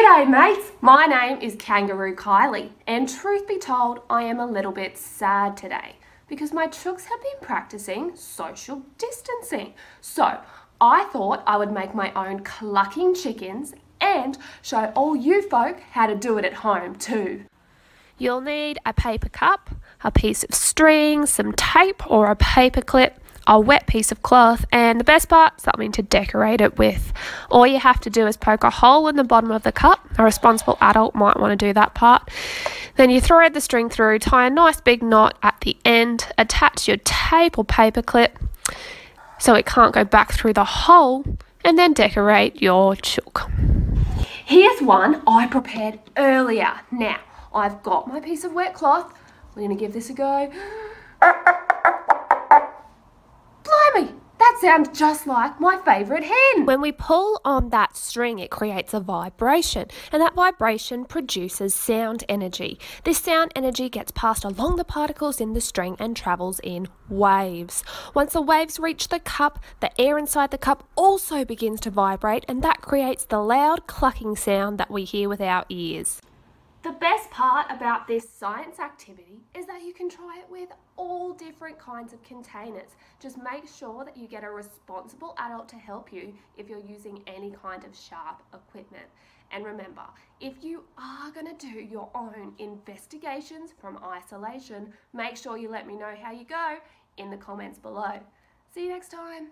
G'day mates, my name is Kangaroo Kylie and truth be told I am a little bit sad today because my chooks have been practicing social distancing. So I thought I would make my own clucking chickens and show all you folk how to do it at home too. You'll need a paper cup, a piece of string, some tape or a paper clip, a wet piece of cloth, and the best part, something to decorate it with. All you have to do is poke a hole in the bottom of the cup. A responsible adult might want to do that part. Then you thread the string through, tie a nice big knot at the end, attach your tape or paper clip so it can't go back through the hole, and then decorate your chook. Here's one I prepared earlier. Now, I've got my piece of wet cloth. We're going to give this a go. Blimey, that sounds just like my favourite hen. When we pull on that string, it creates a vibration, and that vibration produces sound energy. This sound energy gets passed along the particles in the string and travels in waves. Once the waves reach the cup, the air inside the cup also begins to vibrate, and that creates the loud clucking sound that we hear with our ears. The best part about this science activity is that you can try it with all different kinds of containers. Just make sure that you get a responsible adult to help you if you're using any kind of sharp equipment. And remember, if you are going to do your own investigations from isolation, make sure you let me know how you go in the comments below. See you next time.